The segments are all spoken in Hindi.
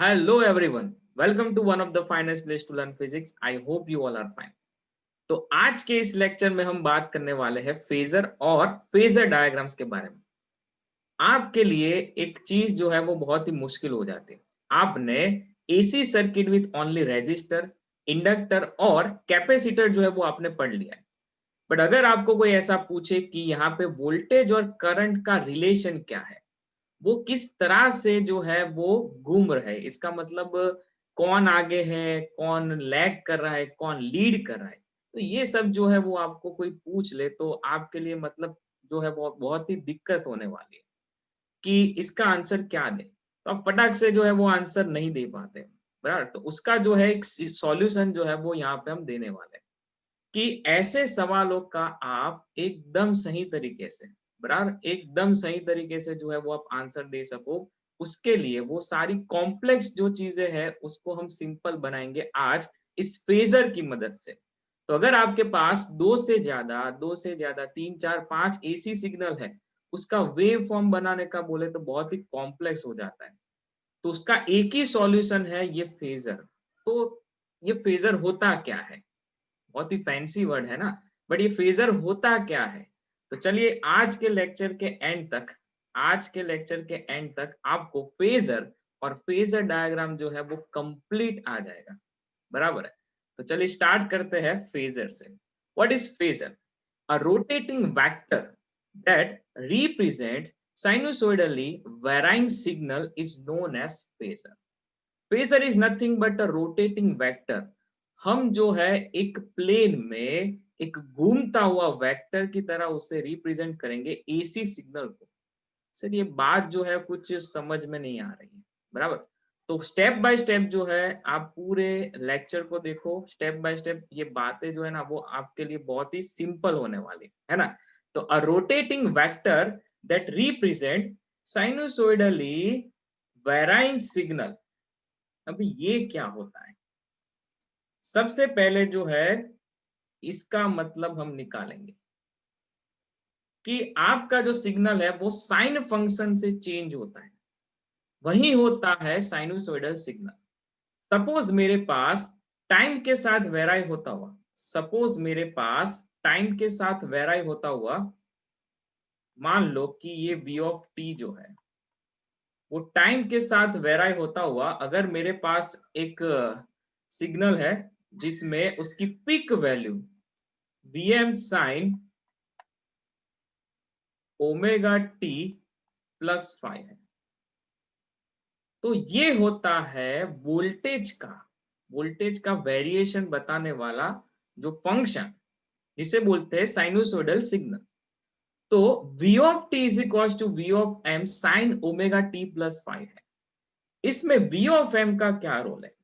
Hello everyone, welcome to one of the finest place to learn physics. I hope you all are fine. तो आज के इस लेक्चर में हम बात करने वाले हैं फेजर और फेजर डायग्राम्स के बारे में। आपके लिए एक चीज जो है वो बहुत ही मुश्किल हो जाती है। आपने AC circuit with only resistor, inductor और कैपेसिटर जो है वो आपने पढ़ लिया है। बट अगर आपको कोई ऐसा पूछे कि यहाँ पे वोल्टेज और करंट का रिलेशन क्या है, वो किस तरह से जो है वो घूम रहा है, इसका मतलब कौन आगे है, कौन लैग कर रहा है, कौन लीड कर रहा है, तो ये सब जो है वो आपको कोई पूछ ले तो आपके लिए मतलब जो है वो बहुत ही दिक्कत होने वाली है कि इसका आंसर क्या दे। तो आप फटाक से जो है वो आंसर नहीं दे पाते, बराबर। तो उसका जो है एक सॉल्यूशन जो है वो यहाँ पे हम देने वाले हैं कि ऐसे सवालों का आप एकदम सही तरीके से, बराबर, एकदम सही तरीके से जो है वो आप आंसर दे सको। उसके लिए वो सारी कॉम्प्लेक्स जो चीजें हैं उसको हम सिंपल बनाएंगे आज इस फेजर की मदद से। तो अगर आपके पास दो से ज्यादा तीन चार पांच एसी सिग्नल है, उसका वेव फॉर्म बनाने का बोले तो बहुत ही कॉम्प्लेक्स हो जाता है। तो उसका एक ही सॉल्यूशन है ये फेजर। तो ये फेजर होता क्या है, बहुत ही फैंसी वर्ड है ना, बट ये फेजर होता क्या है। तो चलिए आज के लेक्चर के एंड तक आपको फेजर और फेजर डायग्राम जो है वो कंप्लीट आ जाएगा, बराबर है। तो चलिए स्टार्ट करते हैं फेजर से। What is phasor? A rotating vector that represents sinusoidally varying signal is known as phasor. Phasor is nothing but a rotating vector. हम जो है एक प्लेन में एक घूमता हुआ वेक्टर की तरह उसे रिप्रेजेंट करेंगे एसी सिग्नल को। सर ये बात जो है कुछ समझ में नहीं आ रही है, बराबर। तो स्टेप बाय स्टेप जो है आप पूरे लेक्चर को देखो, स्टेप बाय स्टेप ये बातें जो है ना वो आपके लिए बहुत ही सिंपल होने वाली है ना। तो a rotating vector that represent sinusoidally varying signal. अभी ये क्या होता है, सबसे पहले जो है इसका मतलब हम निकालेंगे कि आपका जो सिग्नल है वो साइन फंक्शन से चेंज होता है, वही होता है साइनोसॉइडल सिग्नल। सपोज मेरे पास टाइम के साथ वेराई होता हुआ, सपोज मेरे पास टाइम के साथ वेराई होता हुआ, मान लो कि ये v ऑफ t जो है वो टाइम के साथ वेराई होता हुआ, अगर मेरे पास एक सिग्नल है जिसमें उसकी peak value Vm sine omega T plus 5 है, तो ये होता है वोल्टेज का वेरिएशन बताने वाला जो फंक्शन, जिसे बोलते हैं साइनोसॉइडल सिग्नल। तो v of t is equal to v of m sine omega T plus 5 है। इसमें v ऑफ m का क्या रोल है,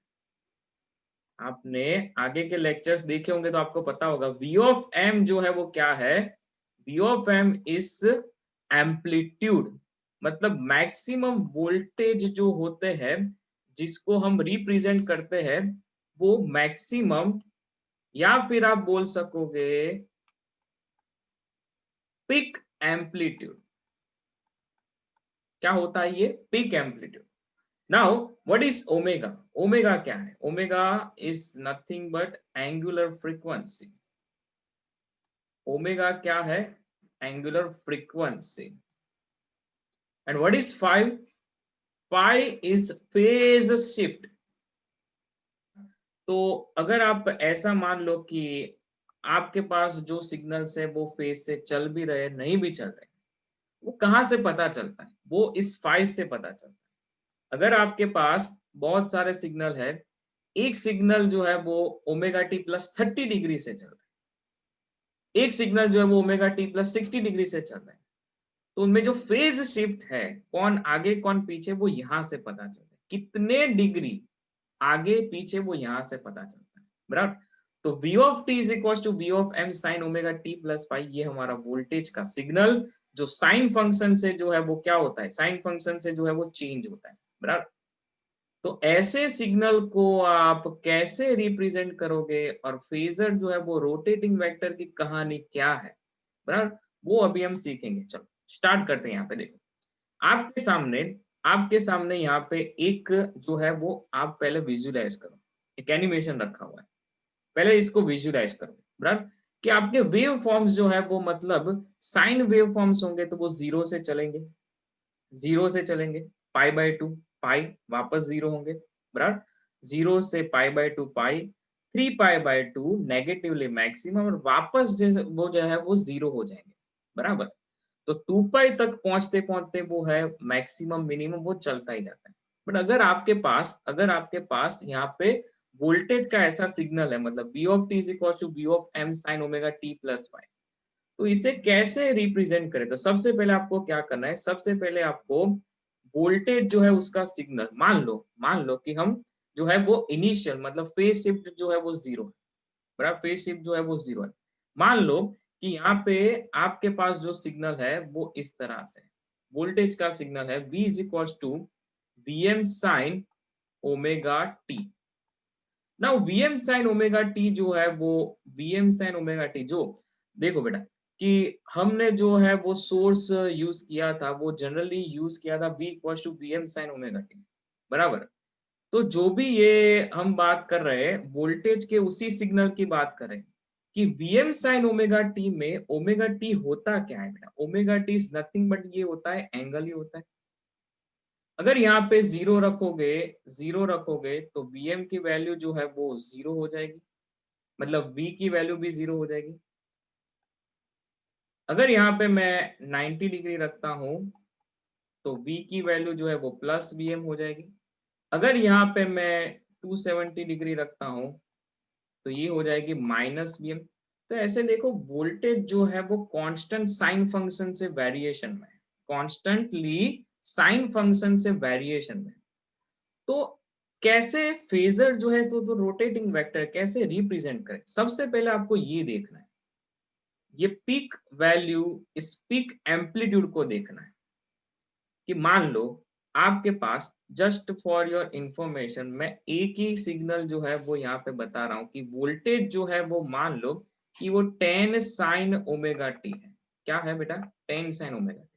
आपने आगे के लेक्चर्स देखे होंगे तो आपको पता होगा। v ऑफ m जो है वो क्या है, v of m is amplitude, मतलब मैक्सिमम वोल्टेज जो होते हैं जिसको हम रिप्रेजेंट करते हैं वो मैक्सिमम, या फिर आप बोल सकोगे पिक एम्पलीट्यूड। क्या होता है ये peak amplitude. Now what is omega? Omega क्या है? Omega is nothing but angular frequency. Omega क्या है? Angular frequency. And what is five? Five is phase shift. तो अगर आप ऐसा मान लो कि आपके पास जो सिग्नल्स है वो फेज से चल भी रहे नहीं भी चल रहे, वो कहाँ से पता चलता है? वो इस फाइव से पता चलता है। अगर आपके पास बहुत सारे सिग्नल है, एक सिग्नल जो है वो ओमेगा टी प्लस 30 डिग्री से चल रहा है, एक सिग्नल जो है वो ओमेगा टी प्लस 60 डिग्री से चल रहा है, तो उनमें जो फेज शिफ्ट है, कौन आगे कौन पीछे, वो यहां से पता चलता है। कितने डिग्री आगे पीछे वो यहां से पता चलता है, बराबर। तो v of t is equal to v of m sine omega t plus 5, ये हमारा वोल्टेज का सिग्नल जो साइन फंक्शन से जो है वो क्या होता है, साइन फंक्शन से जो है वो चेंज होता है, बराबर। तो ऐसे सिग्नल को आप कैसे रिप्रेजेंट करोगे, और फेजर जो है वो रोटेटिंग वेक्टर की कहानी क्या है, बराबर, वो अभी हम सीखेंगे। चलो स्टार्ट करते हैं। यहाँ पे देखो आपके सामने आपके सामने यहाँ पे एक जो है वो आप पहले विजुलाइज करो, एक एनिमेशन रखा हुआ है, पहले इसको विजुलाइज करो, बराबर। कि आपके वेव फॉर्म्स जो है वो मतलब साइन वेव फॉर्म्स होंगे तो वो जीरो से चलेंगे, जीरो से चलेंगे, पाई बाय टू, पाई वापस जीरो होंगे, बराबर। जीरो से pi by two pi, 3 pi by 2 negatively maximum, और वापस वो जो है वो जीरो हो जाएंगे, बराबर। तो 2 पाई तक पहुंचते पहुंचते वो है मैक्सिमम मिनिमम, वो चलता ही जाता है। बट अगर आपके पास यहाँ पे वोल्टेज का ऐसा सिग्नल है, मतलब v of t is equal to v of m sin omega t plus y, तो इसे कैसे रिप्रेजेंट करें? तो सबसे पहले आपको क्या करना है, सबसे पहले आपको वोल्टेज जो है उसका सिग्नल, मान लो कि हम जो है वो इनिशियल मतलब फेज शिफ्ट जो है वो जीरो है, बराबर। फेज शिफ्ट जो है वो जीरो है। मान लो कि यहाँ पे आपके पास जो सिग्नल है वो इस तरह से है। वोल्टेज का सिग्नल है v is equal to vm sine omega T. Now vm sine omega T जो है वो vm साइन ओमेगा टी जो, देखो बेटा, कि हमने जो है वो सोर्स यूज किया था, वो जनरली यूज किया था v equal to vm sine omega T, बराबर। तो जो भी ये हम बात कर रहे हैं वोल्टेज के, उसी सिग्नल की बात कर रहे हैं कि Vm sin ओमेगा टी में ओमेगा टी होता क्या है बेटा? Omega T is nothing but ये होता है एंगल ही होता है। अगर यहाँ पे जीरो रखोगे तो Vm की वैल्यू जो है वो जीरो हो जाएगी, मतलब V की वैल्यू भी जीरो हो जाएगी। अगर यहाँ पे मैं 90 डिग्री रखता हूं तो V की वैल्यू जो है वो प्लस Vm हो जाएगी। अगर यहाँ पे मैं 270 डिग्री रखता हूं तो ये हो जाएगी माइनस वी एम। तो ऐसे देखो वोल्टेज जो है वो कांस्टेंट साइन फंक्शन से वेरिएशन में, कॉन्स्टेंटली साइन फंक्शन से वेरिएशन में। तो कैसे फेजर जो है तो रोटेटिंग वेक्टर कैसे रिप्रेजेंट करें, सबसे पहले आपको ये देखना है, ये पीक वैल्यू, इस पीक एम्पलीट्यूड को देखना है। कि मान लो आपके पास, जस्ट फॉर योर इंफॉर्मेशन, मैं एक ही सिग्नल जो है वो यहाँ पे बता रहा हूँ कि वोल्टेज जो है वो मान लो कि वो 10 साइन ओमेगा टी है। क्या है बेटा? 10 साइन ओमेगा टी।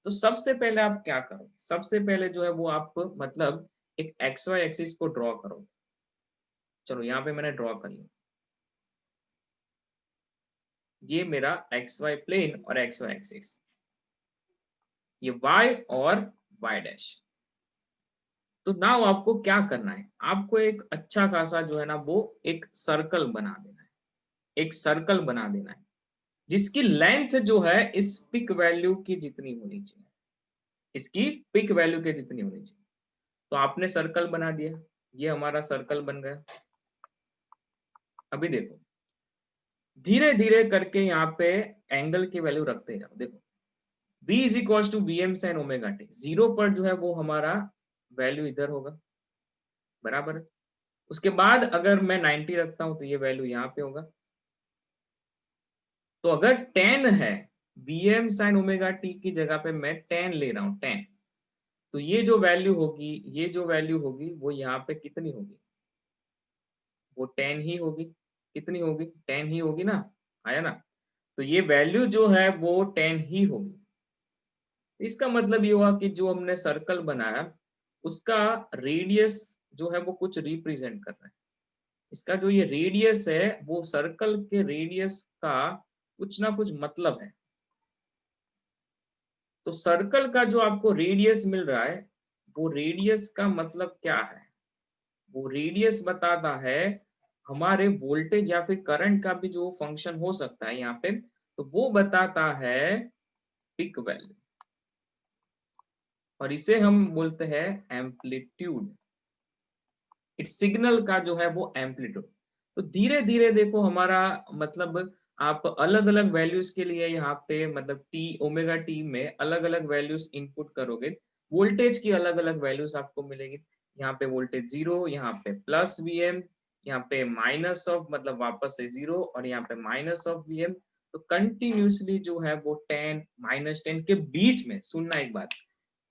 तो सबसे पहले आप क्या करो, सबसे पहले जो है वो आप मतलब एक एक्स वाई एक्सिस को ड्रॉ करो। चलो यहाँ पे मैंने ड्रॉ कर लिया, ये मेरा एक्स वाई प्लेन और एक्स वाई एक्सिस, ये वाई और वाई डैश। तो नाउ आपको क्या करना है, आपको एक अच्छा खासा जो है ना वो एक सर्कल बना देना है, एक सर्कल बना देना है जिसकी लेंथ जो है इस पिक वैल्यू की जितनी होनी चाहिए, इसकी पिक वैल्यू के जितनी होनी चाहिए। तो आपने सर्कल बना दिया, ये हमारा सर्कल बन गया। अभी देखो धीरे धीरे करके यहाँ पे एंगल की वैल्यू रखते जाओ। देखो v is equal to V M sine omega T, zero पर जो है वो हमारा वैल्यू इधर होगा, बराबर है। उसके बाद अगर मैं 90 रखता हूं तो ये वैल्यू यहाँ पे होगा। तो अगर 10 है, Vm sin ओमेगा टी की जगह पे मैं 10 ले रहा हूँ, 10, तो ये जो वैल्यू होगी, ये जो वैल्यू होगी वो यहाँ पे कितनी होगी? वो 10 ही होगी। कितनी होगी? 10 ही होगी ना, आया ना? तो ये वैल्यू जो है वो 10 ही होगी। इसका मतलब ये हुआ कि जो हमने सर्कल बनाया उसका रेडियस जो है वो कुछ रिप्रेजेंट कर रहा है। इसका जो ये रेडियस है वो सर्कल के रेडियस का कुछ ना कुछ मतलब है। तो सर्कल का जो आपको रेडियस मिल रहा है, वो रेडियस का मतलब क्या है? वो रेडियस बताता है हमारे वोल्टेज या फिर करंट का भी जो फंक्शन हो सकता है यहाँ पे, तो वो बताता है पिक वैल्यू, और इसे हम बोलते हैं एम्पलीट्यूड। इस सिग्नल का जो है वो एम्पलीट्यूड। तो धीरे धीरे देखो हमारा मतलब आप अलग अलग वैल्यूज के लिए यहाँ पे मतलब टी ओमेगा टी में अलग अलग वैल्यूज इनपुट करोगे, वोल्टेज की अलग अलग वैल्यूज आपको मिलेगी। यहाँ पे वोल्टेज जीरो, यहाँ पे प्लस वी एम, यहाँ पे माइनस ऑफ मतलब वापस से जीरो, और यहाँ पे माइनस ऑफ वी एम। तो कंटिन्यूसली जो है वो 10 -10 के बीच में, सुनना एक बात,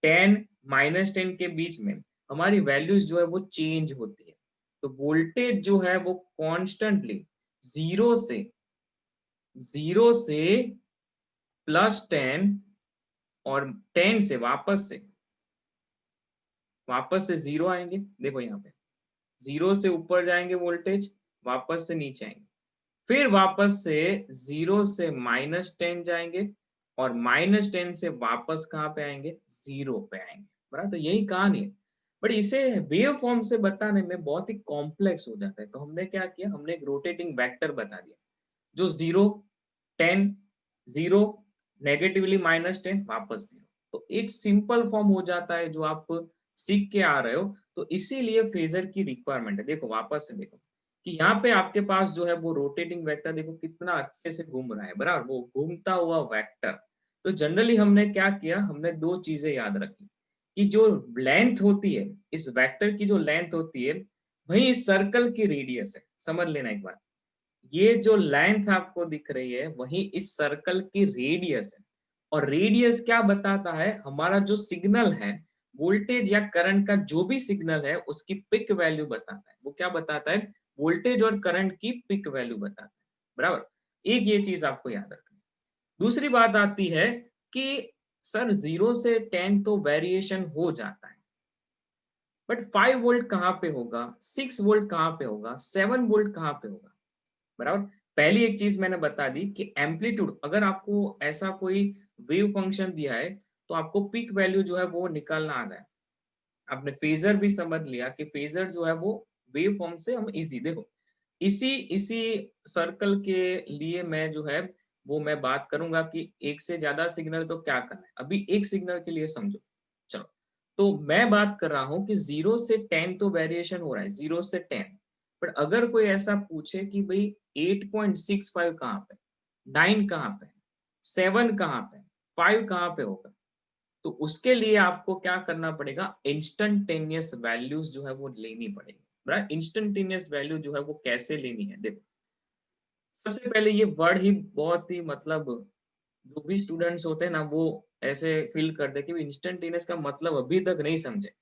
10 -10 के बीच में हमारी वैल्यूज जो है वो चेंज होती है। तो वोल्टेज जो है वो कॉन्स्टेंटली जीरो से जीरो से +10 और 10 से वापस से वापस से जीरो आएंगे, देखो यहाँ पे जीरो से ऊपर जाएंगे वोल्टेज, वापस से नीचे आएंगे, फिर वापस से जीरो से -10 जाएंगे और -10 से वापस कहाँ पे आएंगे, जीरो पे आएंगे, बराबर। तो यही कहानी है, बट इसे वेव फॉर्म से बताने में बहुत ही कॉम्प्लेक्स हो जाता है। तो हमने क्या किया, हमने एक रोटेटिंग वेक्टर बता दिया जो 0, 10, 0, नेगेटिवली -10, वापस 0। तो एक सिंपल फॉर्म हो जाता है जो आप सीख के आ रहे हो। तो इसीलिए फेजर की रिक्वायरमेंट है। देखो वापस से देखो कि यहाँ पे आपके पास जो है वो रोटेटिंग वेक्टर देखो कितना अच्छे से घूम रहा है, बराबर, वो घूमता हुआ वेक्टर। तो जनरली हमने क्या किया, हमने दो चीजें याद रखी कि जो लेंथ होती है, इस वेक्टर की जो लेंथ होती है वही इस सर्कल की रेडियस है। समझ लेना एक बार, ये जो लेंथ आपको दिख रही है वही इस सर्कल की रेडियस है। और रेडियस क्या बताता है, हमारा जो सिग्नल है, वोल्टेज या करंट का जो भी सिग्नल है उसकी पिक वैल्यू बताता है। वो क्या बताता है, वोल्टेज और करंट की पिक वैल्यू बताता है, बराबर। एक ये चीज आपको याद रखनी। दूसरी बात आती है कि सर 0 से 10 तो वेरिएशन हो जाता है, बट 5 वोल्ट कहाँ पे होगा, 6 वोल्ट कहाँ पे होगा, 7 वोल्ट कहाँ पे होगा, बराबर। पहली एक चीज मैंने बता दी कि एम्पलीट्यूड, अगर आपको ऐसा कोई वेव फंक्शन दिया है तो आपको पीक वैल्यू जो है वो निकालना आ है। आपने फेजर भी समझ लिया कि फेजर जो है वो वेव फॉर्म से हम इजी, देखो इसी इसी सर्कल के लिए मैं जो है वो मैं बात करूंगा कि एक से ज्यादा सिग्नल तो क्या करना है। अभी एक सिग्नल के लिए समझो, चलो। तो मैं बात कर रहा हूं कि 0 से 10 तो वेरिएशन हो रहा है, 0 से 10। बट अगर कोई ऐसा पूछे कि भाई 8.65 कहाँ पे, 9 कहाँ पे, 7 कहाँ पे, 5 कहाँ पे होगा, तो उसके लिए आपको क्या करना पड़ेगा, इंस्टेंटेनियस वैल्यूज जो है वो लेनी पड़ेगी, राइट। इंस्टेंटेनियस वैल्यू जो है वो कैसे लेनी है, देखो सबसे पहले ये वर्ड ही बहुत ही मतलब, जो भी स्टूडेंट्स होते हैं ना वो ऐसे फील करते कि इंस्टेंटेनियस का मतलब अभी तक नहीं समझे।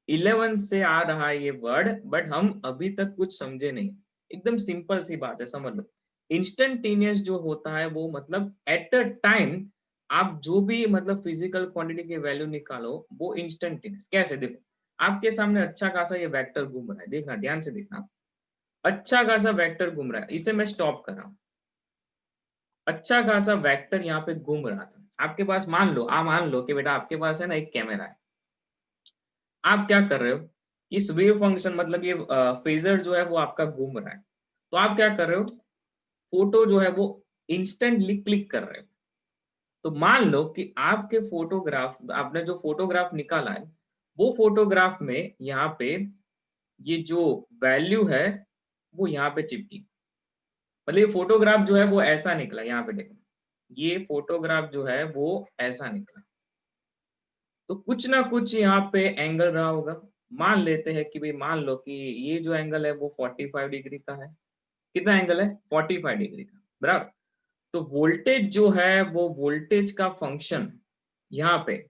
11 से आ रहा है ये वर्ड, बट हम अभी तक कुछ समझे नहीं। एकदम सिंपल सी बात है, समझ लो। इंस्टेंटेनियस जो होता है वो मतलब एट अ टाइम आप जो भी मतलब फिजिकल क्वांटिटी की वैल्यू निकालो वो इंस्टेंटेनियस। कैसे, देखो आपके सामने अच्छा खासा ये वेक्टर घूम रहा है, देखना ध्यान से देखना, अच्छा खासा वेक्टर घूम रहा है, इसे मैं स्टॉप कर रहा हूँ। अच्छा खासा वेक्टर यहाँ पे घूम रहा था आपके पास, मान लो मान लो कि बेटा आपके पास है ना एक कैमरा है। आप क्या कर रहे हो, इस वेव फंक्शन मतलब ये फेजर जो है वो आपका घूम रहा है, तो आप क्या कर रहे हो, फोटो जो है वो इंस्टेंटली क्लिक कर रहे हो। तो मान लो कि आपके फोटोग्राफ, आपने जो फोटोग्राफ निकाला है वो फोटोग्राफ में यहाँ पे ये जो वैल्यू है वो यहाँ पे चिपकी, मतलब ये फोटोग्राफ जो है वो ऐसा निकला, यहाँ पे देखो ये फोटोग्राफ जो है वो ऐसा निकला। तो कुछ ना कुछ यहाँ पे एंगल रहा होगा। मान लेते हैं कि भाई मान लो कि ये जो एंगल है वो 45 डिग्री का है। कितना एंगल है, 45 डिग्री का, बराबर। तो वोल्टेज जो है वो वोल्टेज का फंक्शन यहाँ पे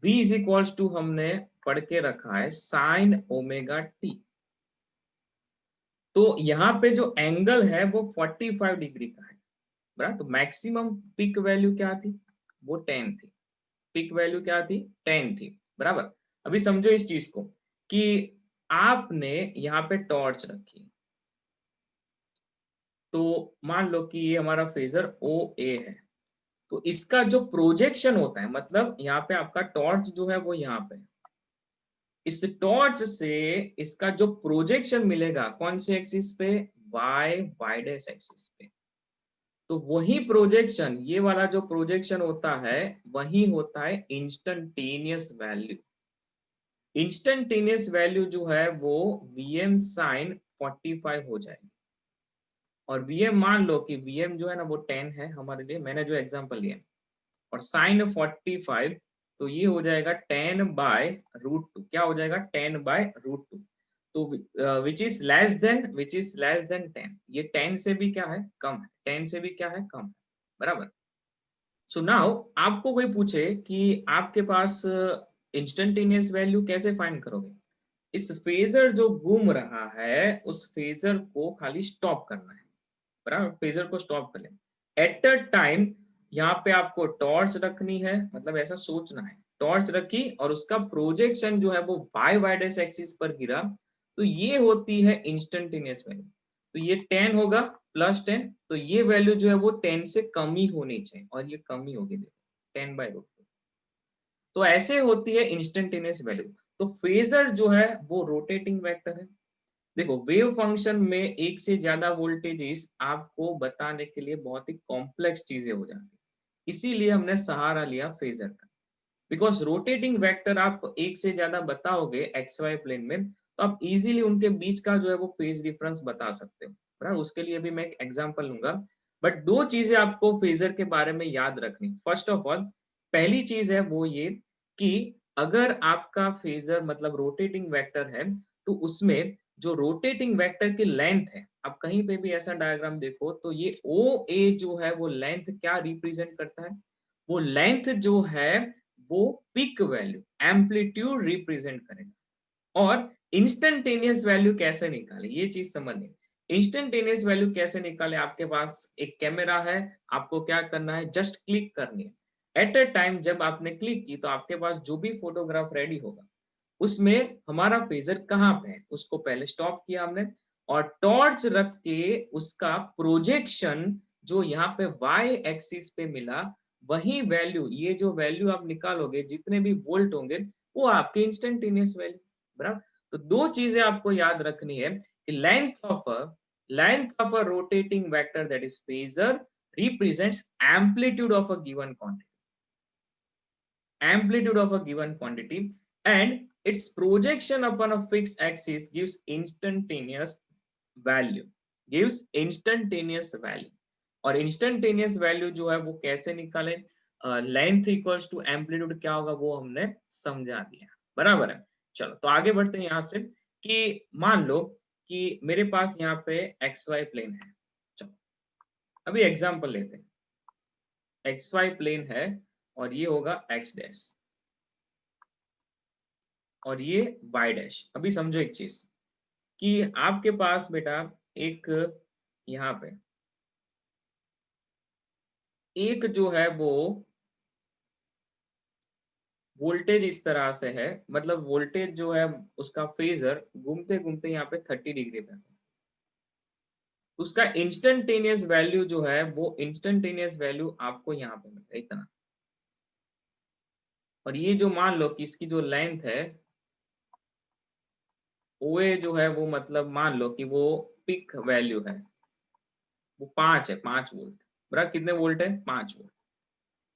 V इज इक्वल्स टू हमने पढ़ के रखा है साइन ओमेगा टी। तो यहाँ पे जो एंगल है वो 45 डिग्री का है, बराबर। तो मैक्सिमम पिक वैल्यू क्या थी, वो 10 थी। पिक वैल्यू क्या थी, 10 थी, बराबर। अभी समझो इस चीज को कि आपने यहाँ पे टॉर्च रखी, तो मान लो कि ये हमारा फेजर ओ ए है। तो इसका जो प्रोजेक्शन होता है, मतलब यहाँ पे आपका टॉर्च जो है वो यहाँ पे, इस टॉर्च से इसका जो प्रोजेक्शन मिलेगा कौन से एक्सिस पे, वाई वाई डैश एक्सिस पे। तो वही प्रोजेक्शन, ये वाला जो प्रोजेक्शन होता है वही होता है इंस्टेंटेनियस वैल्यू। इंस्टेंटेनियस वैल्यू जो है वो Vm साइन 45 हो जाएगी। और Vm मान लो कि Vm जो है ना वो 10 है हमारे लिए, मैंने जो एग्जांपल लिया, और साइन 45 तो ये हो जाएगा 10/√2। क्या हो जाएगा, 10/√2। तो which is less than, which is less than 10, ये 10 से भी क्या है, कम है, 10 से भी क्या है, कम है, बराबर। सो नाउ आपको कोई पूछे कि आपके पास इंस्टेंटेनियस वैल्यू कैसे फाइंड करोगे, इस फेजर जो घूम रहा है उस फेजर को खाली स्टॉप करना है, बराबर। फेजर को स्टॉप कर लें एट अ टाइम। यहाँ पे आपको टॉर्च रखनी है, मतलब ऐसा सोचना है टॉर्च रखी और उसका प्रोजेक्शन जो है वो वाई डैश एक्सिस पर गिरा, तो ये होती है इंस्टेंटेनियस वैल्यू। तो ये 10 होगा +10, तो ये वैल्यू जो है वो 10 से कम ही होनी चाहिए और ये कम ही होगी, देखो 10/√2। तो ऐसे होती है इंस्टेंटेनियस वैल्यू। तो फेजर जो है वो रोटेटिंग वेक्टर है। देखो वेव फंक्शन में एक से ज्यादा वोल्टेजेस आपको बताने के लिए बहुत ही कॉम्प्लेक्स चीजें हो जाती है, इसीलिए हमने सहारा लिया फेजर का। बिकॉज रोटेटिंग वेक्टर आप एक से ज्यादा बताओगे एक्स वाई प्लेन में, तो आप इजीली उनके बीच का जो है वो फेज डिफरेंस बता सकते हो, बराबर। उसके लिए भी मैं एक एग्जांपल लूंगा। बट दो चीजें आपको फेजर के बारे में याद रखनी। फर्स्ट ऑफ ऑल, पहली चीज है वो ये कि अगर आपका फेजर मतलब रोटेटिंग वेक्टर है, तो उसमें जो रोटेटिंग वेक्टर की लेंथ है, आप कहीं पे भी ऐसा डायग्राम देखो तो ये ओ ए जो है वो लेंथ क्या रिप्रेजेंट करता है, वो लेंथ जो है वो पीक वैल्यू एम्पलीट्यूड रिप्रेजेंट करेगा। और इंस्टेंटेनियस वैल्यू कैसे निकाले, ये चीज समझनी। इंस्टेंटेनियस वैल्यू कैसे निकाले, आपके पास एक कैमरा है, आपको क्या करना है, जस्ट क्लिक करनी है। एट अ टाइम जब आपने क्लिक की तो आपके पास जो भी फोटोग्राफ रेडी होगा उसमें हमारा फेजर कहाँ पे है, उसको पहले स्टॉप किया हमने और टॉर्च रख के उसका प्रोजेक्शन जो यहाँ पे वाई एक्सिस पे मिला, वही वैल्यू, ये जो वैल्यू आप निकालोगे जितने भी वोल्ट होंगे वो आपके इंस्टेंटेनियस वैल्यू, बराबर। तो दो चीजें आपको याद रखनी है कि length of a rotating vector that is phasor represents amplitude of a given quantity, amplitude of a given quantity, and its projection upon a fixed axis gives instantaneous value, gives instantaneous value। और इंस्टेंटेनियस वैल्यू जो है वो कैसे निकाले, लेंथ इक्वल्स टू एम्पलीट्यूड क्या होगा वो हमने समझा दिया, बराबर है। चलो तो आगे बढ़ते हैं यहाँ से कि मान लो कि मेरे पास यहाँ पे एक्स वाई प्लेन है। चलो अभी एग्जांपल लेते हैं, एक्स वाई प्लेन है और ये होगा एक्स डैश और ये वाई डैश। अभी समझो एक चीज कि आपके पास बेटा एक यहाँ पे एक जो है वो वोल्टेज इस तरह से है, मतलब वोल्टेज जो है उसका फेजर घूमते घूमते यहाँ पे 30 डिग्री पे है। उसका इंस्टेंटेनियस वैल्यू जो है वो इंस्टेंटेनियस वैल्यू आपको यहाँ पे मिलता है इतना। और ये जो मान लो कि इसकी जो लेंथ है ओए जो है वो मतलब मान लो कि वो पिक वैल्यू है, वो 5 है, 5 वोल्ट, बराबर। कितने वोल्ट है, 5 वोल्ट।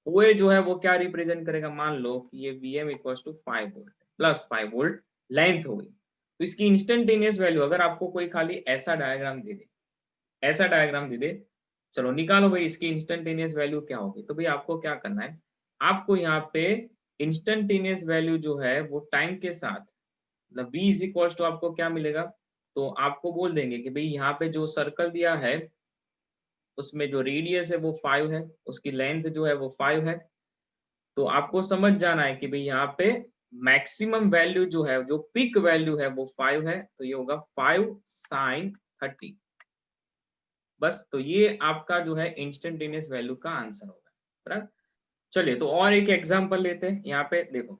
ओए जो है वो क्या रिप्रेजेंट करेगा, मान लो कि ये V M equal to 5 volt +5 volt length हो गई। तो इसकी इंस्टेंटेनियस वैल्यू अगर आपको कोई खाली ऐसा डायग्राम दे दे, ऐसा डायग्राम दे दे, चलो निकालो भाई इसकी इंस्टेंटेनियस वैल्यू क्या होगी, तो भाई आपको क्या करना है, आपको यहाँ पे इंस्टेंटेनियस वैल्यू जो है वो टाइम के साथ मतलब v इज इक्वल टू आपको क्या मिलेगा, तो आपको बोल देंगे कि भाई यहाँ पे जो सर्कल दिया है उसमें जो रेडियस है वो 5 है, उसकी लेंथ जो है वो 5 है। तो आपको समझ जाना है कि भाई यहाँ पे मैक्सिमम वैल्यू जो है, जो पीक वैल्यू है वो 5 है, तो ये होगा 5 sin 30। बस, तो ये आपका जो है इंस्टेंटेनियस वैल्यू का आंसर होगा, बराबर। चलिए तो और एक एग्जांपल लेते हैं। यहाँ पे देखो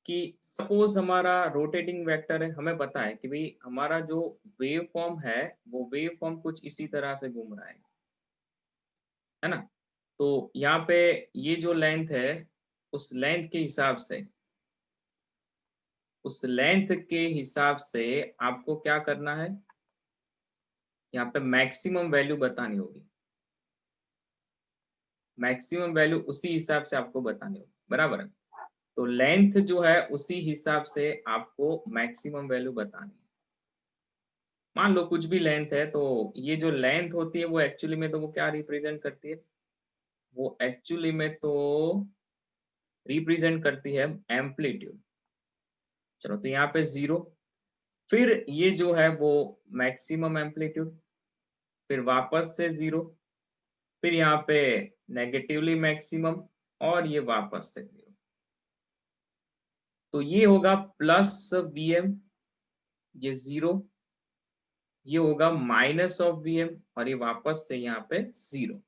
कि सपोज हमारा रोटेटिंग वेक्टर है, हमें पता है कि भाई हमारा जो वेव फॉर्म है वो वेव फॉर्म कुछ इसी तरह से घूम रहा है ना। तो यहाँ पे ये जो लेंथ है उस लेंथ के हिसाब से, उस लेंथ के हिसाब से आपको क्या करना है, यहाँ पे मैक्सिमम वैल्यू बतानी होगी, मैक्सिमम वैल्यू उसी हिसाब से आपको बतानी होगी, बराबर है। तो लेंथ जो है उसी हिसाब से आपको मैक्सिमम वैल्यू बतानी है। मान लो कुछ भी लेंथ है, तो ये जो लेंथ होती है वो एक्चुअली में तो वो क्या रिप्रेजेंट करती है, वो एक्चुअली में तो रिप्रेजेंट करती है एम्पलीट्यूड। चलो तो यहाँ पे 0, फिर ये जो है वो मैक्सिमम एम्पलीट्यूड, फिर वापस से 0, फिर यहाँ पे नेगेटिवली मैक्सिमम और ये वापस से 0। तो ये होगा +Vm, ये 0, ये होगा -Vm और ये वापस से यहाँ पे 0।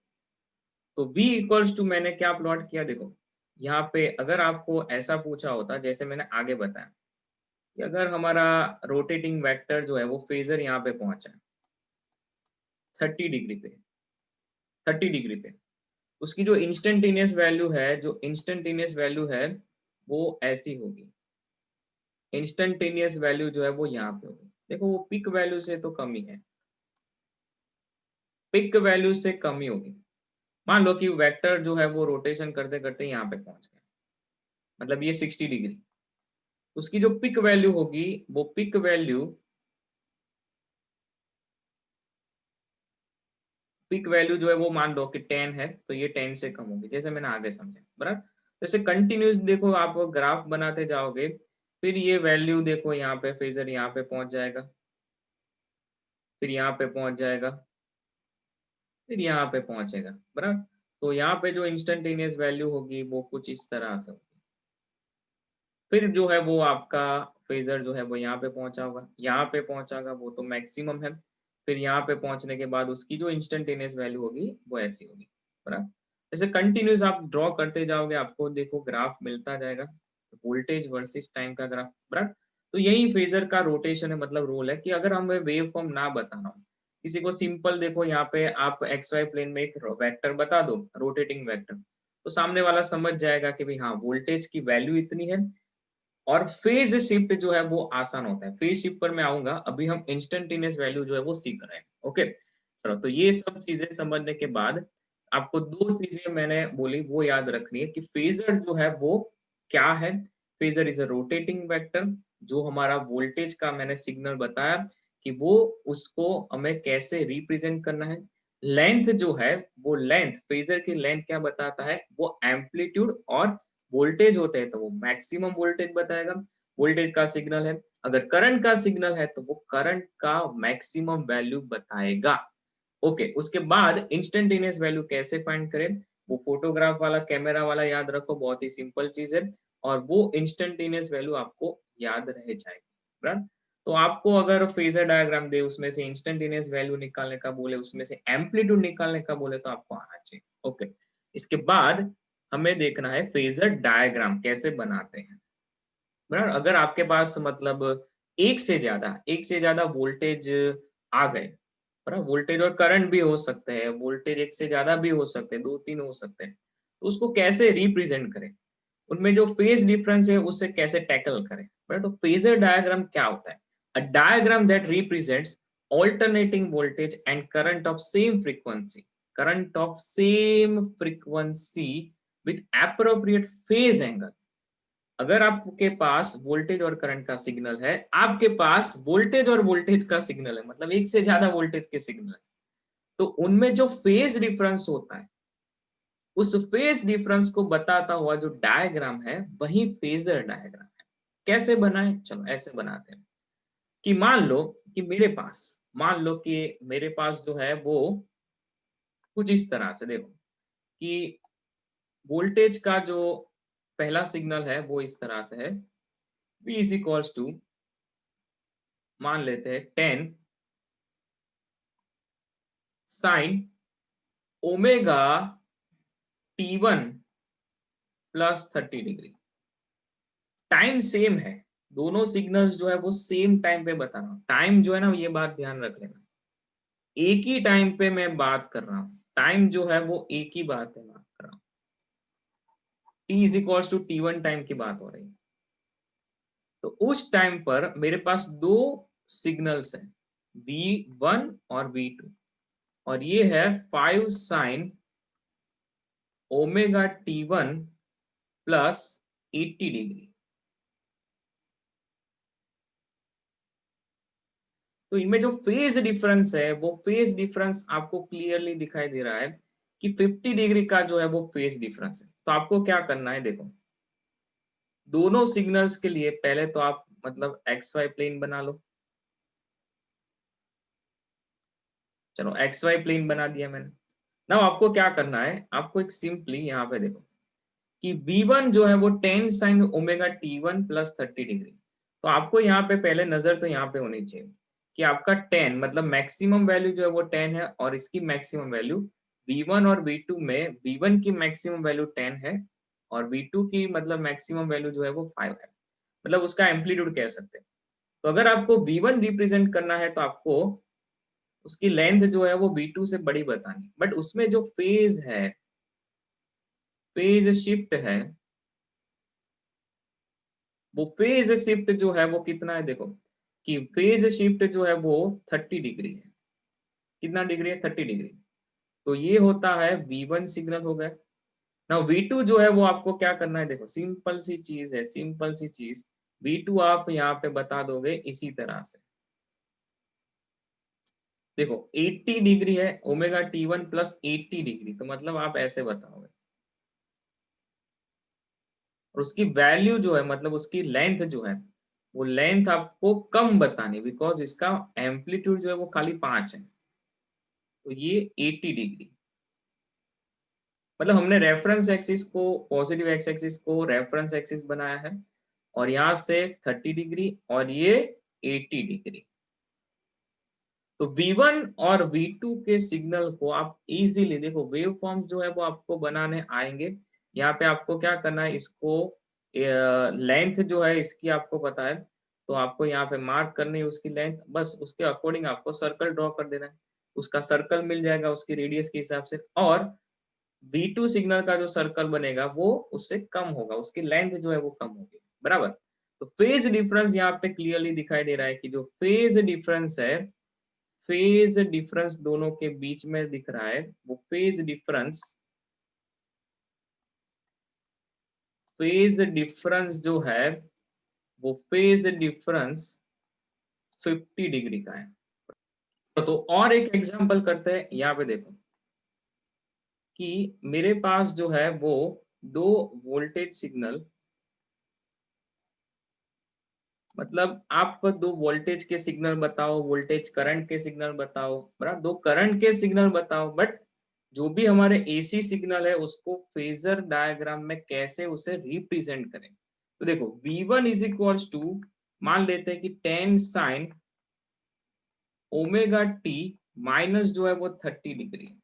तो v इक्वल्स टू मैंने क्या प्लॉट किया, देखो यहाँ पे अगर आपको ऐसा पूछा होता जैसे मैंने आगे बताया कि अगर हमारा रोटेटिंग वेक्टर जो है वो फेजर यहाँ पे पहुंचा है 30 डिग्री पे, 30 डिग्री पे, उसकी जो इंस्टेंटेनियस वैल्यू है, जो इंस्टेंटेनियस वैल्यू है वो ऐसी होगी। इंस्टेंटेनियस वैल्यू जो है वो यहाँ पे होगी। देखो वो पिक वैल्यू से तो कम ही है, पिक वैल्यू से कम ही होगी। मान लो कि वेक्टर जो है वो रोटेशन करते करते यहाँ पे पहुंच गया, मतलब ये 60 डिग्री, उसकी जो पिक वैल्यू होगी वो पिक वैल्यू जो है वो मान लो कि 10 है, तो ये 10 से कम होगी, जैसे मैंने आगे समझा, बराबर। जैसे कंटिन्यूस देखो आप ग्राफ बनाते जाओगे, फिर ये वैल्यू देखो यहाँ पे फेजर यहाँ पे पहुंच जाएगा, फिर यहाँ पे पहुंच जाएगा, फिर यहाँ पे पहुंचेगा, बराबर। तो यहाँ पे जो इंस्टेंटेनियस वैल्यू होगी वो कुछ इस तरह से होगी। फिर जो है वो आपका फेजर जो है वो यहाँ पे पहुंचा होगा, यहाँ पे पहुंचागा, वो तो मैक्सिमम है। फिर यहाँ पे पहुंचने के बाद उसकी जो इंस्टेंटेनियस वैल्यू होगी वो ऐसी होगी, बराबर। जैसे कंटिन्यूस आप ड्रॉ करते जाओगे, आपको देखो ग्राफ मिलता जाएगा, वोल्टेज वर्सेस टाइम का ग्राफ, बराबर। तो यही फेजर का रोटेशन है, मतलब रोल है कि अगर हमें वेव फॉर्म ना बताना हो, किसी को सिंपल देखो यहाँ पे आप एक्स वाई प्लेन में एक वेक्टर बता दो, रोटेटिंग वेक्टर, तो सामने वाला समझ जाएगा कि भाई हाँ वोल्टेज की वैल्यू इतनी है। और फेज शिफ्ट जो है वो आसान होता है, फेज शिफ्ट पर मैं आऊंगा, अभी हम इंस्टेंटेनियस वैल्यू जो है वो सीख रहे हैं। ओके चलो, तो ये सब चीजें समझने के बाद आपको दो चीजें मैंने बोली वो याद रखनी है कि फेजर जो है वो क्या है। Phasor is a rotating vector, जो हमारा वोल्टेज का मैंने सिग्नल बताया कि वो उसको हमें कैसे रिप्रेजेंट करना है। लेंथ जो है वो लेंथ, फेजर की लेंथ क्या बताता है, वो एम्पलीट्यूड और वोल्टेज होते हैं तो वो मैक्सिमम वोल्टेज बताएगा, वोल्टेज का सिग्नल है। अगर करंट का सिग्नल है तो वो करंट का मैक्सिमम वैल्यू बताएगा। ओके उसके बाद इंस्टेंटेनियस वैल्यू कैसे फाइंड करें, वो फोटोग्राफ वाला कैमरा वाला याद रखो, बहुत ही सिंपल चीज है, और वो इंस्टेंटेनियस वैल्यू आपको याद रह जाएगी, राइट। तो आपको अगर फेजर डायग्राम दे, उसमें से इंस्टेंटेनियस वैल्यू निकालने का बोले, उसमें से एम्पलीट्यूड निकालने का बोले, तो आपको आना चाहिए। ओके इसके बाद हमें देखना है फेजर डायग्राम कैसे बनाते हैं, बराबर। अगर आपके पास मतलब एक से ज्यादा वोल्टेज आ गए, बराबर, वोल्टेज और करंट भी हो सकते हैं, वोल्टेज एक से ज्यादा भी हो सकते हैं, दो तीन हो सकते हैं, तो उसको कैसे रिप्रेजेंट करें, उनमें जो फेज डिफरेंस है उससे कैसे टैकल करें, बराबर। तो फेजर डायग्राम क्या होता है, a diagram that represents alternating voltage and current of same frequency, current of same frequency with appropriate phase angle. अगर आपके पास वोल्टेज और करंट का सिग्नल है, आपके पास वोल्टेज और वोल्टेज का सिग्नल है, मतलब एक से ज्यादा वोल्टेज के सिग्नल है, तो उनमें जो फेज डिफरेंस होता है, उस फेज डिफरेंस को बताता हुआ जो डायग्राम है वही फेजर डायग्राम है। कैसे बनाए, चलो ऐसे बनाते हैं कि मान लो कि मेरे पास जो है वो कुछ इस तरह से देखो कि वोल्टेज का जो पहला सिग्नल है वो इस तरह से है, V इज इक्वल्स टू, मान लेते हैं 10 sine omega T1 plus 30 degree. Time same है, दोनों सिग्नल्स जो है वो सेम टाइम पे बता रहा हूँ, टाइम जो है ना ये बात ध्यान रख लेना, एक ही टाइम पे मैं बात कर रहा हूँ, टाइम जो है वो एक ही बात पे बात कर रहा हूँ, T is equals to T1 time की बात हो रही है। तो उस टाइम पर मेरे पास दो सिग्नल्स हैं, V1 और V2, और ये है 5 sine omega T1 plus 80 degree. तो इनमें जो फेज डिफरेंस है वो फेज डिफरेंस आपको क्लियरली दिखाई दे रहा है कि 50 डिग्री का जो है वो फेज डिफरेंस है। तो आपको क्या करना है, देखो दोनों सिग्नल्स के लिए पहले तो आप मतलब एक्स वाई प्लेन बना लो। चलो एक्स वाई प्लेन बना दिया मैंने। नाउ आपको क्या करना है, आपको एक सिंपली यहाँ पे देखो कि V1 जो है वो 10 sine omega T1 plus 30 degree. तो आपको यहाँ पे पहले नजर तो यहाँ पे होनी चाहिए कि आपका 10 मतलब मैक्सिमम वैल्यू जो है वो 10 है, और इसकी मैक्सिमम वैल्यू V1 और V2 में V1 की मैक्सिमम वैल्यू 10 है, और V2 की मतलब मैक्सिमम वैल्यू जो है वो 5 है, मतलब उसका एम्पलीट्यूड कह सकते हैं। तो अगर आपको V1 रिप्रेजेंट करना है तो आपको उसकी लेंथ जो है वो V2 से बड़ी बतानी, बट उसमें जो फेज है, फेज शिफ्ट है, वो फेज शिफ्ट जो है वो कितना है, देखो कि फेज शिफ्ट जो है वो 30 डिग्री है। कितना डिग्री है? 30 डिग्री। तो ये होता है V1 सिग्नल हो गया। नाउ V2 जो है वो आपको क्या करना है, देखो सिंपल सी चीज है, सिंपल सी चीज। V2 आप यहाँ पे बता दोगे इसी तरह से, देखो 80 डिग्री है, ओमेगा T1 प्लस 80 डिग्री, तो मतलब आप ऐसे बताओगे। और उसकी वैल्यू जो है, मतलब उसकी लेंथ जो है, वो लेंथ आपको कम बतानी, बिकॉज इसका एम्पलीट्यूड जो है वो खाली 5 है। तो ये 80 डिग्री, मतलब हमने रेफरेंस एक्सिस को, पॉजिटिव एक्स एक्सिस को रेफरेंस एक्सिस बनाया है, और यहाँ से 30 डिग्री और ये 80 डिग्री। तो V1 और V2 के सिग्नल को आप इजीली देखो, वेव फॉर्म जो है वो आपको बनाने आएंगे। यहाँ पे आपको क्या करना है, इसको लेंथ जो है इसकी आपको पता है, तो आपको यहाँ पे मार्क करनी है उसकी लेंथ, बस उसके अकॉर्डिंग आपको सर्कल ड्रॉ कर देना है। उसका सर्कल मिल जाएगा उसकी रेडियस के हिसाब से, और V2 सिग्नल का जो सर्कल बनेगा वो उससे कम होगा, उसकी लेंथ जो है वो कम होगी, बराबर। तो फेज डिफरेंस यहाँ पे क्लियरली दिखाई दे रहा है कि जो फेज डिफरेंस है, फेज डिफरेंस दोनों के बीच में दिख रहा है, वो फेज डिफरेंस जो है वो फेज डिफरेंस 50 डिग्री का है। तो और एक एग्जांपल करते हैं, यहाँ पे देखो कि मेरे पास जो है वो दो वोल्टेज सिग्नल, मतलब आप दो वोल्टेज के सिग्नल बताओ, वोल्टेज करंट के सिग्नल बताओ, बराबर, दो करंट के सिग्नल बताओ, बट जो भी हमारे एसी सिग्नल है उसको फेजर डायग्राम में कैसे उसे रिप्रेजेंट करें। तो देखो V1 इज इक्वल्स टू, मान लेते हैं कि 10 साइन ओमेगा टी माइनस जो है वो 30 डिग्री,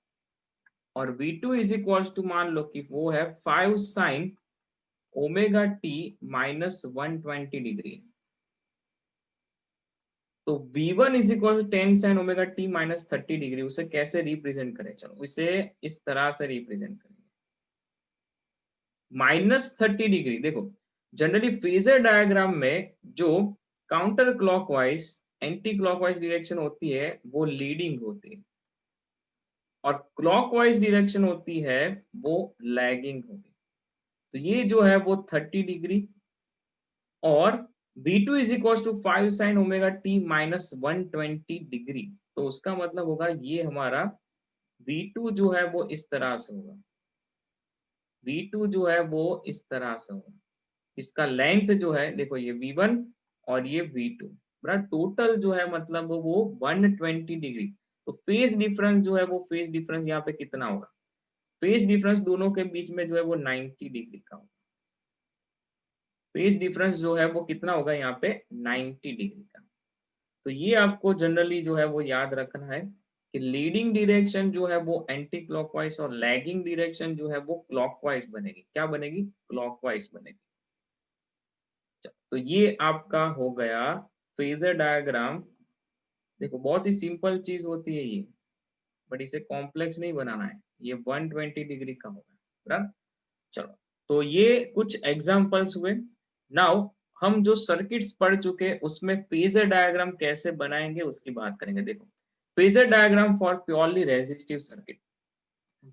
और V2 इज इक्वल्स टू मान लो कि वो है 5 sine omega T minus 120 degree. तो V1 is equal to 10 sine omega T minus 30 degree, उसे कैसे रिप्रेजेंट करें, चलो इसे इस तरह से रिप्रेजेंट करेंगे। -30 डिग्री, देखो जनरली फेजर डायग्राम में जो counter clockwise anti clockwise direction होती है वो लीडिंग होती है, और क्लॉकवाइज डायरेक्शन होती है वो लैगिंग होगी। तो ये जो है वो 30 डिग्री, और V2 is equal to 5 sine omega T minus 120 degree, तो उसका मतलब होगा ये हमारा V2 जो है वो इस तरह से होगा, V2 जो है वो इस तरह से होगा। इसका लेंथ जो है देखो, ये V1 और ये V2, बड़ा टोटल जो है मतलब वो 120 डिग्री। तो फेज डिफरेंस जो है वो, फेज डिफरेंस यहाँ पे कितना होगा, फेज डिफरेंस दोनों के बीच में जो है वो 90 डिग्री का होगा। फेज डिफरेंस जो है वो कितना होगा यहाँ पे, 90 डिग्री का। तो ये आपको जनरली जो है वो याद रखना है कि लीडिंग डायरेक्शन जो है वो एंटी क्लॉकवाइज, और लैगिंग डायरेक्शन जो है वो क्लॉकवाइज बनेगी। क्या बनेगी? क्लॉकवाइज बनेगी। तो ये आपका हो गया फेजर डायग्राम। देखो बहुत ही सिंपल चीज होती है ये, बट इसे कॉम्प्लेक्स नहीं बनाना है। ये 120 डिग्री का होगा, बराबर। चलो, तो ये कुछ एग्जांपल्स हुए। नाउ हम जो सर्किट्स पढ़ चुके उसमें फेजर डायग्राम कैसे बनाएंगे उसकी बात करेंगे। देखो phasor diagram for purely resistive circuit,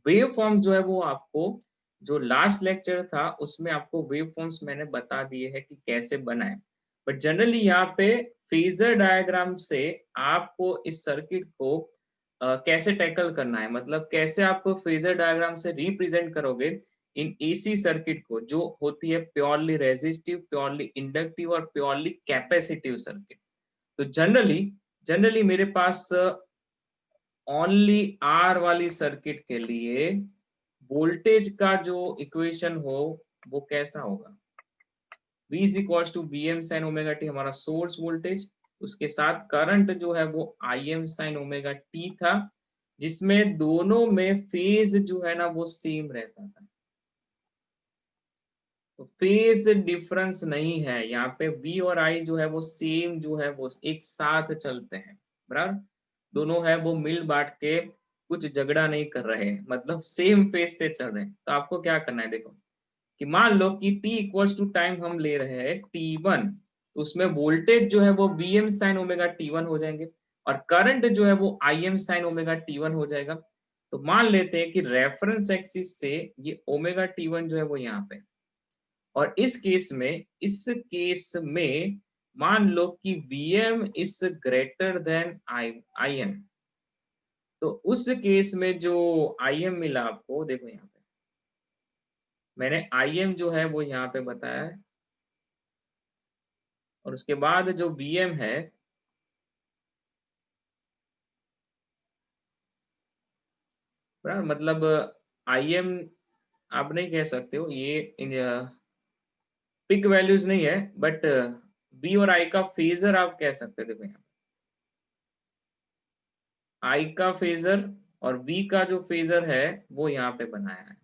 wave form जो है वो आपको, जो लास्ट लेक्चर था उसमें आपको वेव फॉर्म्स मैंने बता दिए हैं कि कैसे बनाए, बट जनरली यहाँ पे फेजर डायग्राम से आपको इस सर्किट को कैसे टैकल करना है, मतलब कैसे आप फेजर डायग्राम से रिप्रेजेंट करोगे इन एसी सर्किट को, जो होती है प्योरली रेजिस्टिव, प्योरली इंडक्टिव और प्योरली कैपेसिटिव सर्किट। तो जनरली जनरली मेरे पास ओनली आर वाली सर्किट के लिए वोल्टेज का जो इक्वेशन हो वो कैसा होगा, V is equals to B M sine omega T, हमारा सोर्स वोल्टेज, उसके साथ करंट जो है वो I M sine omega T था, जिसमें दोनों में फेज जो है ना वो सेम रहता था। तो फेज डिफरेंस नहीं है यहाँ पे, V और I जो है वो सेम जो है वो एक साथ चलते हैं, बराबर। दोनों है वो मिल बांट के कुछ झगड़ा नहीं कर रहे, मतलब सेम फेज से चल रहे हैं। तो आपको क्या करना है, देखो कि मान लो कि t इक्वल्स टू टाइम हम ले रहे हैं t1, तो उसमें वोल्टेज जो है वो Vm साइन ओमेगा t1 हो जाएंगे और करंट जो है वो Im साइन ओमेगा t1 हो जाएगा। तो मान लेते हैं कि रेफरेंस एक्सिस से ये ओमेगा t1 जो है वो यहाँ पे, और इस केस में मान लो कि Vm is greater than Im। तो उस केस में जो Im मिला आपको, देखो यहाँ पे मैंने Im जो है वो यहाँ पे बताया है, और उसके बाद जो Vm है, बराबर, मतलब Im आप नहीं कह सकते हो, ये पिक वैल्यूज नहीं है, बट V और I का फेजर आप कह सकते हो। देखो यहाँ I का फेजर और V का जो फेजर है वो यहाँ पे बनाया है,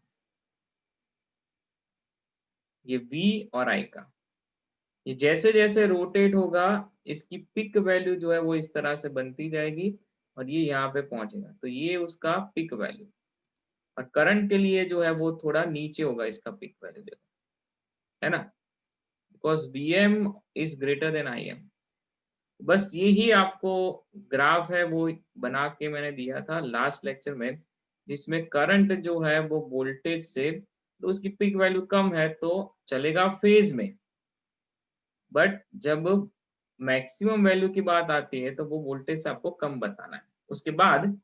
ये V और I का। ये जैसे जैसे रोटेट होगा इसकी पिक वैल्यू जो है वो इस तरह से बनती जाएगी और ये यहाँ पे पहुंचेगा, तो ये उसका पिक वैल्यू। और करंट के लिए जो है वो थोड़ा नीचे होगा इसका पिक वैल्यू, देखो, है ना, because Vm is greater than Im। बस यही आपको ग्राफ है वो बना के मैंने दिया था लास्ट लेक्चर में, जिसमें करंट जो है वो वोल्टेज से, तो उसकी पीक वैल्यू कम है तो चलेगा फेज में, बट जब मैक्सिमम वैल्यू की बात आती है तो वो वोल्टेज से आपको कम बताना है। उसके बाद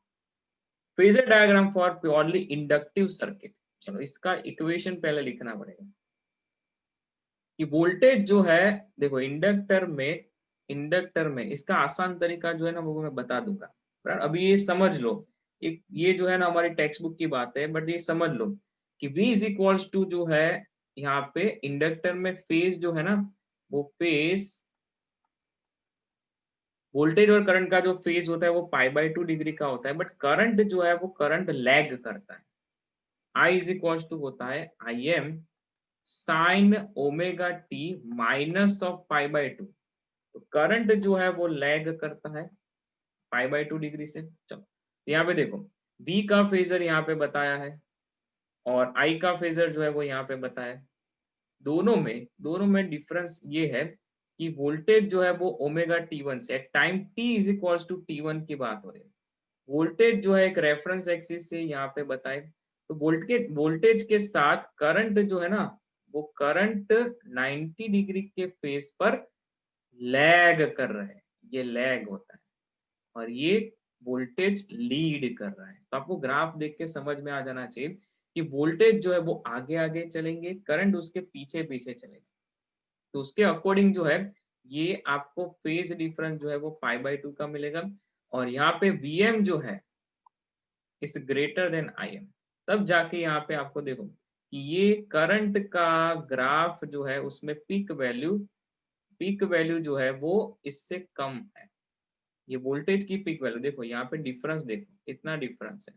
phasor diagram for purely inductive circuit. चलो इसका इक्वेशन पहले लिखना पड़ेगा कि वोल्टेज जो है, देखो इंडक्टर में इसका आसान तरीका जो है ना वो मैं बता दूंगा, बराबर। अभी ये समझ लो, एक ये जो है ना हमारी टेक्स्ट बुक की बात है, बट ये समझ लो कि V इज इक्वल्स टू जो है यहाँ पे इंडक्टर में फेज जो है ना, वो फेज वोल्टेज और करंट का जो फेज होता है वो π/2 डिग्री का होता है, बट करंट जो है वो करंट लैग करता है। I इज इक्वल्स टू होता है Im sine omega T minus of π/2। तो करंट जो है वो लैग करता है π/2 डिग्री से। चलो यहाँ पे देखो, V का फेजर यहाँ पे बताया है और I का फेजर जो है वो यहाँ पे बताया है। दोनों में डिफरेंस ये है कि वोल्टेज जो है वो ओमेगा t1 से, time t is equals to t1 की बात हो रही है। वोल्टेज जो है एक रेफरेंस एक्सिस से यहाँ पे बताए, तो वोल्टेज के साथ करंट जो है ना, वो करंट 90 डिग्री के फेज पर लैग कर रहे हैं, ये लैग होता है, और ये वोल्टेज लीड कर रहा है। तो आपको ग्राफ देख के समझ में आ जाना चाहिए कि वोल्टेज जो है वो आगे आगे चलेंगे, करंट उसके पीछे पीछे चलेगा। तो उसके अकॉर्डिंग जो है ये आपको फेज डिफरेंस जो है वो π/2 का मिलेगा, और यहाँ पे Vm जो है इज ग्रेटर देन Im। तब जाके यहाँ पे आपको देखो कि ये करंट का ग्राफ जो है उसमें पीक वैल्यू जो है वो इससे कम है। ये वोल्टेज की पीक वैल्यू देखो, यहाँ पे डिफरेंस देखो कितना डिफरेंस है,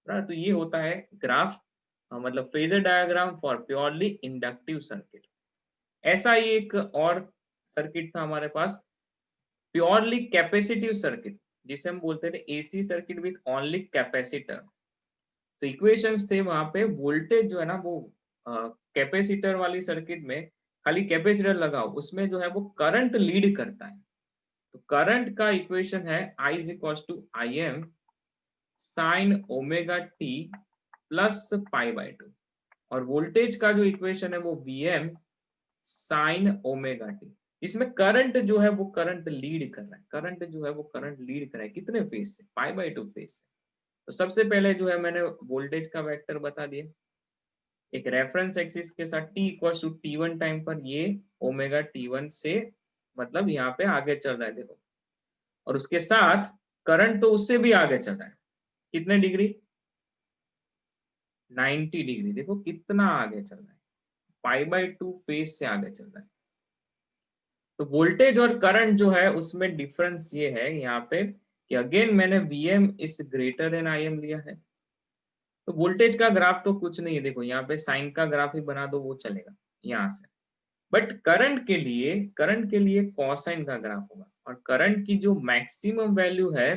right? तो ये होता है ग्राफ, मतलब phasor diagram for purely inductive circuit. ऐसा ही एक और सर्किट था हमारे पास, प्योरली कैपेसिटिव सर्किट, जिसे हम बोलते थे AC circuit with only capacitor. तो इक्वेशंस थे वहां पे, वोल्टेज जो है ना वो कैपेसिटर वाली सर्किट में खाली कैपेसिटर लगाओ, उसमें जो है वो करंट लीड करता है। तो करंट का इक्वेशन है I is equal to Im sine omega T plus π/2, और वोल्टेज का जो इक्वेशन है वो Vm साइन ओमेगा टी। इसमें करंट जो है वो करंट लीड कर रहा है, करंट जो है वो करंट लीड कर रहा है, कितने फेज से, π/2 फेज से। तो सबसे पहले जो है मैंने वोल्टेज का वेक्टर बता दिया, एक रेफरेंस एक्सिस के साथ t equal to t1 time पर ये ओमेगा t1 से, मतलब यहाँ पे आगे चल रहा है, देखो, और उसके साथ करंट तो उससे भी आगे चल रहा है, कितने डिग्री, 90 डिग्री। देखो कितना आगे चल रहा है, π/2 फेज से आगे चल रहा है। तो वोल्टेज और करंट जो है उसमें डिफरेंस ये है यहाँ पे कि अगेन मैंने Vm is greater than Im लिया है। तो वोल्टेज का ग्राफ तो कुछ नहीं है, देखो यहाँ पे साइन का ग्राफ ही बना दो वो चलेगा। यहाँ से। बट करंट के लिए कॉसाइन का ग्राफ होगा, और करंट की जो मैक्सिमम वैल्यू है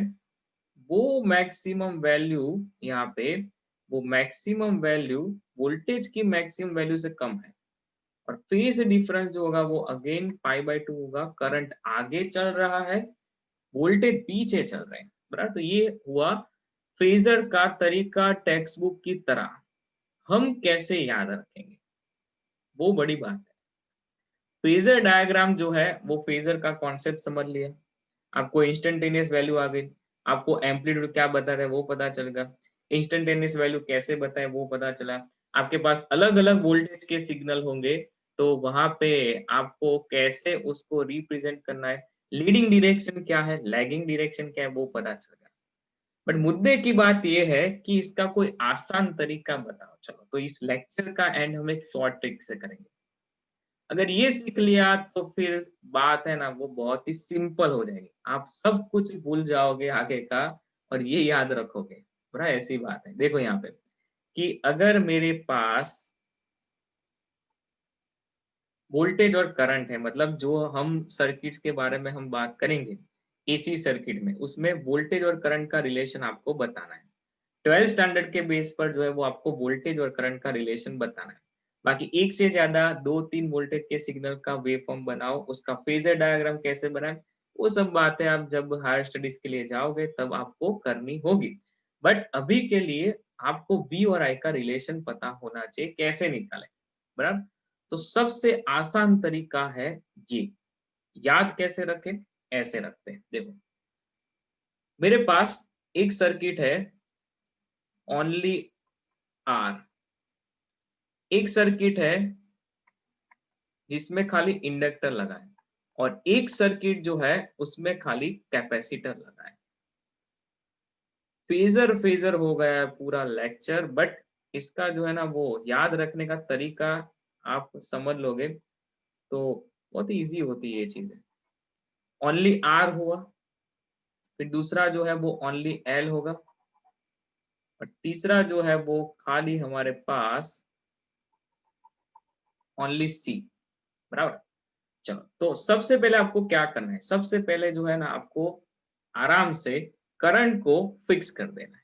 वो मैक्सिमम वैल्यू यहाँ पे, वो मैक्सिमम वैल्यू वोल्टेज की मैक्सिमम वैल्यू से कम है। और फेज डिफरेंस जो होगा वो अगेन π/2 होगा। करंट आगे चल रहा है, वोल्टेज पीछे चल रहे हैं, बराबर। तो ये हुआ फेजर का तरीका टेक्स्ट बुक की तरह। हम कैसे याद रखेंगे, वो बड़ी बात है। फेजर डायग्राम जो है वो फेजर का कॉन्सेप्ट समझ लिया, आपको इंस्टेंटेनियस वैल्यू आ गई, आपको एम्पलीट्यूड क्या बताता है वो पता चलेगा, इंस्टेंटेनियस वैल्यू कैसे बताए वो पता चला। आपके पास अलग अलग वोल्टेज के सिग्नल होंगे, तो वहां पे आपको कैसे उसको रिप्रेजेंट करना है, लीडिंग डायरेक्शन क्या है, लैगिंग डायरेक्शन क्या है, वो पता चलेगा। बट मुद्दे की बात यह है कि इसका कोई आसान तरीका बताओ। चलो, तो इस लेक्चर का एंड हम एक शॉर्ट ट्रिक से करेंगे। अगर ये सीख लिया तो फिर बात है ना वो बहुत ही सिंपल हो जाएगी, आप सब कुछ भूल जाओगे आगे का, और ये याद रखोगे। बड़ा ऐसी बात है, देखो यहाँ पे कि अगर मेरे पास वोल्टेज और करंट है, मतलब जो हम सर्किट्स के बारे में हम बात करेंगे एसी सर्किट में, उसमें वोल्टेज और करंट का रिलेशन आपको बताना है। 12th स्टैंडर्ड के बेस पर जो है वो आपको वोल्टेज और करंट का रिलेशन बताना है। बाकी एक से ज्यादा 2-3 वोल्टेज के सिग्नल का वेव फॉर्म बनाओ, उसका फेजर डायग्राम कैसे बनाए, वो सब बातें आप जब हायर स्टडीज के लिए जाओगे तब आपको करनी होगी। बट अभी के लिए आपको वी और आई का रिलेशन पता होना चाहिए, कैसे निकाले, बराबर। तो सबसे आसान तरीका है ये, याद कैसे रखें, ऐसे रखते हैं। देखो, मेरे पास एक सर्किट है ओनली आर, एक सर्किट है जिसमें खाली इंडक्टर लगा है, और एक सर्किट जो है उसमें खाली कैपेसिटर लगा है। फेजर फेजर हो गया है पूरा लेक्चर, बट इसका जो है ना वो याद रखने का तरीका आप समझ लोगे तो बहुत इजी होती है ये चीजें। ओनली आर हुआ, फिर दूसरा जो है वो ओनली एल होगा, और तीसरा जो है वो खाली हमारे पास ओनली सी, बराबर। चलो, तो सबसे पहले आपको क्या करना है, सबसे पहले जो है ना आपको आराम से करंट को फिक्स कर देना है।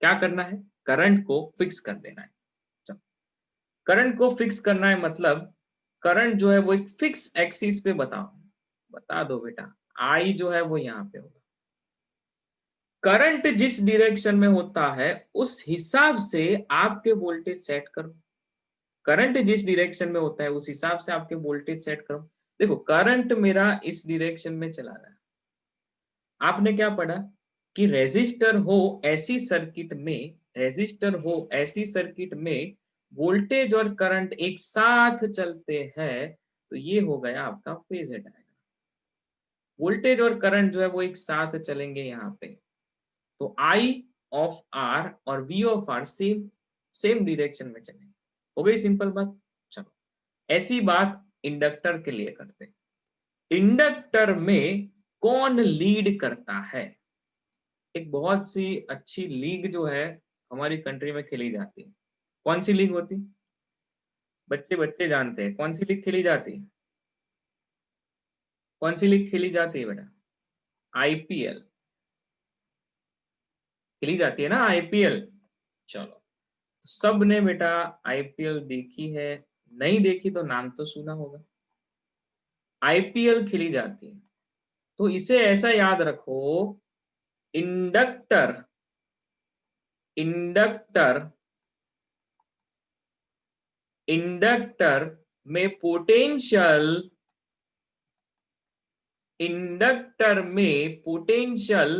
क्या करना है, करंट को फिक्स कर देना है। चलो, करंट को फिक्स करना है मतलब करंट जो है वो एक फिक्स एक्सिस पे बताओ, बता दो बेटा। आई जो है वो यहाँ पे होगा, करंट जिस डायरेक्शन में होता है उस हिसाब से आपके वोल्टेज सेट करो। करंट जिस डायरेक्शन में होता है उस हिसाब से आपके वोल्टेज सेट करो। देखो, करंट मेरा इस डायरेक्शन में चला रहा है, आपने क्या पढ़ा कि रेजिस्टर हो ऐसी सर्किट में, रेजिस्टर हो ऐसी सर्किट में वोल्टेज और करंट एक साथ चलते हैं, तो ये हो गया आपका फेजर डायग्राम। वोल्टेज और करंट जो है वो एक साथ चलेंगे यहाँ पे, तो आई ऑफ आर और V of R same same direction में चलेंगे। हो गई सिंपल बात। चलो, ऐसी बात इंडक्टर के लिए करते हैं। इंडक्टर में कौन लीड करता है, एक बहुत सी अच्छी लीग जो है हमारी कंट्री में खेली जाती है। कौन सी लीग होती, बच्चे बच्चे जानते हैं कौन सी लीग खेली जाती है, कौन सी लीग खेली जाती है बेटा, आईपीएल खेली जाती है ना, आईपीएल। चलो, सब ने बेटा आईपीएल देखी है, नहीं देखी तो नाम तो सुना होगा। आईपीएल खेली जाती है, तो इसे ऐसा याद रखो, इंडक्टर, इंडक्टर, इंडक्टर में पोटेंशियल, इंडक्टर में पोटेंशियल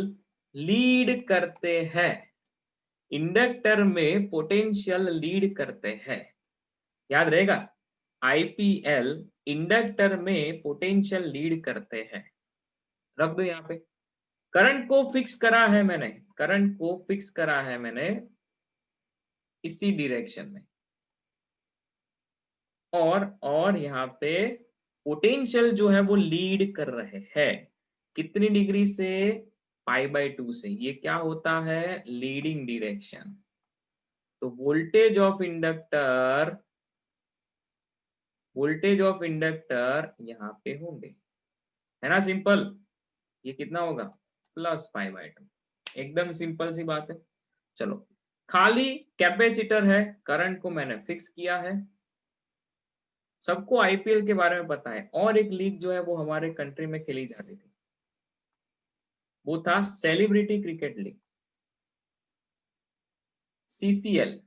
लीड करते हैं, इंडक्टर में पोटेंशियल लीड करते हैं, याद रहेगा। आईपीएल इंडक्टर में पोटेंशियल लीड करते हैं, रख दो यहाँ पे। करंट को फिक्स करा है मैंने, करंट को फिक्स करा है मैंने इसी डायरेक्शन में, और यहाँ पे पोटेंशियल जो है वो लीड कर रहे हैं, कितनी डिग्री से, π/2 से। ये क्या होता है, लीडिंग डायरेक्शन। तो voltage of inductor voltage of inductor यहाँ पे होंगे, है ना सिंपल। ये कितना होगा +5/2, एकदम सिंपल सी बात है। चलो खाली कैपेसिटर है, करंट को मैंने फिक्स किया है। सबको आईपीएल के बारे में पता है, और एक लीग जो है वो हमारे कंट्री में खेली जाती थी, वो था सेलिब्रिटी क्रिकेट लीग, सीसीएल।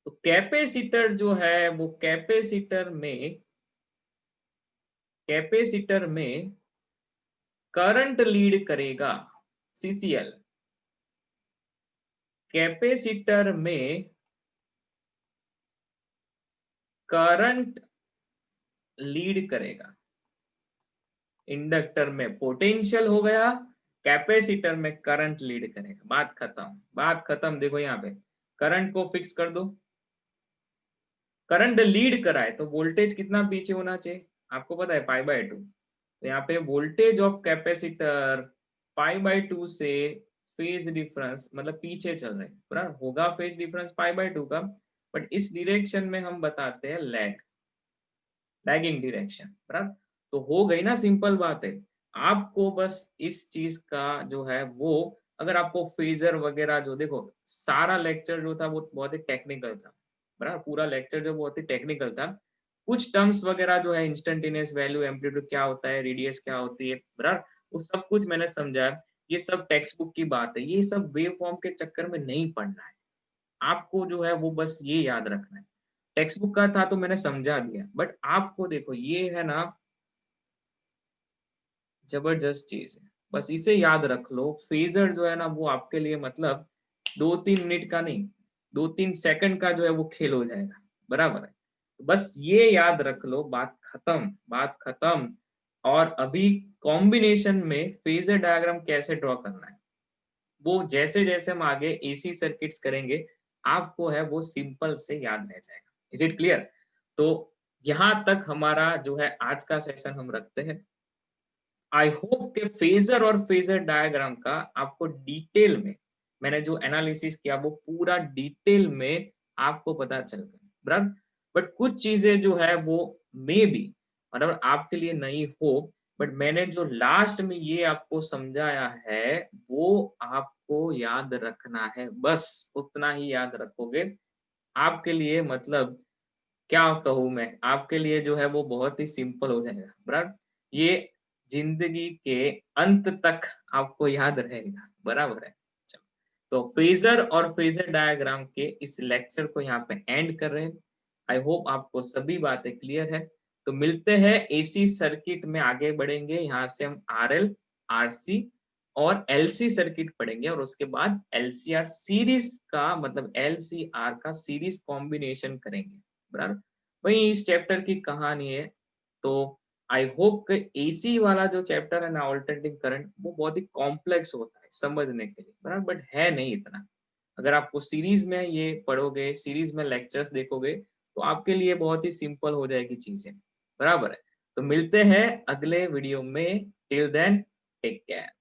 तो कैपेसिटर जो है वो कैपेसिटर में करंट लीड करेगा, सीसीएल कैपेसिटर में करंट लीड करेगा। इंडक्टर में पोटेंशियल हो गया, कैपेसिटर में करंट लीड करेगा, बात खत्म, बात खत्म। देखो यहाँ पे करंट को फिक्स कर दो, करंट लीड कराए तो वोल्टेज कितना पीछे होना चाहिए, आपको पता है π/2। तो यहाँ पे वोल्टेज ऑफ कैपेसिटर π/2 से फेज डिफरेंस मतलब पीछे चल रहे हैं, बराबर होगा फेज डिफरेंस π/2 का, बट इस डायरेक्शन में हम बताते हैं लैगिंग डायरेक्शन, बराबर। तो हो गई ना सिंपल बात है। आपको बस इस चीज का जो है वो, अगर आपको फेजर वगैरह जो, देखो सारा लेक्चर जो था वो बहुत ही टेक्निकल था, बराबर पूरा लेक्चर जो बहुत ही टेक्निकल था। कुछ टर्म्स वगैरह जो है इंस्टेंटेनियस वैल्यू, एम्पलीट्यूड क्या होता है, रेडियस क्या होती है, बराबर वो सब कुछ मैंने समझाया। ये सब टेक्स्ट बुक की बात है, ये सब वेव फॉर्म के चक्कर में नहीं पढ़ना है आपको, जो है वो बस ये याद रखना है। टेक्स्ट बुक का था तो मैंने समझा दिया, बट आपको देखो ये है ना जबरदस्त चीज है, बस इसे याद रख लो। फेजर जो है ना वो आपके लिए मतलब 2-3 मिनट का नहीं, 2-3 सेकंड का जो है वो खेल हो जाएगा, बराबर है। तो बस ये याद रख लो, बात खत्म, बात खत्म। और अभी कॉम्बिनेशन में फेजर डायग्राम कैसे ड्रॉ करना है, वो जैसे जैसे हम आगे एसी सर्किट्स करेंगे आपको है वो सिंपल से याद रह जाएगा। Is it clear? तो यहाँ तक हमारा जो है आज का सेशन हम रखते हैं। आई होप के फेजर और फेजर डायग्राम का आपको डिटेल में, मैंने जो एनालिसिस किया वो पूरा डिटेल में आपको पता चल गया, बराबर। बट कुछ चीजें जो है वो मे बी मतलब आपके लिए नहीं हो, बट मैंने जो लास्ट में ये आपको समझाया है वो आपको याद रखना है, बस उतना ही याद रखोगे आपके लिए मतलब क्या कहूँ मैं, आपके लिए जो है वो बहुत ही सिंपल हो जाएगा, बराबर। ये जिंदगी के अंत तक आपको याद रहेगा, बराबर है। चलो, तो फेजर और फेजर डायग्राम के इस लेक्चर को यहाँ पे एंड कर रहे हैं। आई होप आपको सभी बातें क्लियर है। तो मिलते हैं एसी सर्किट में, आगे बढ़ेंगे यहाँ से हम आरएल, आरसी और एलसी सर्किट पढ़ेंगे, और उसके बाद एलसीआर सीरीज का मतलब एलसीआर का सीरीज कॉम्बिनेशन करेंगे, बराबर। वही इस चैप्टर की कहानी है। तो आई होप कि एसी वाला जो चैप्टर है ना ऑल्टरनेटिंग करंट, वो बहुत ही कॉम्प्लेक्स होता है समझने के लिए, बराबर, बट है नहीं इतना। अगर आपको सीरीज में ये पढ़ोगे, सीरीज में लेक्चर्स देखोगे, तो आपके लिए बहुत ही सिंपल हो जाएगी चीजें, बराबर है। तो मिलते हैं अगले वीडियो में, टिल देन टेक केयर।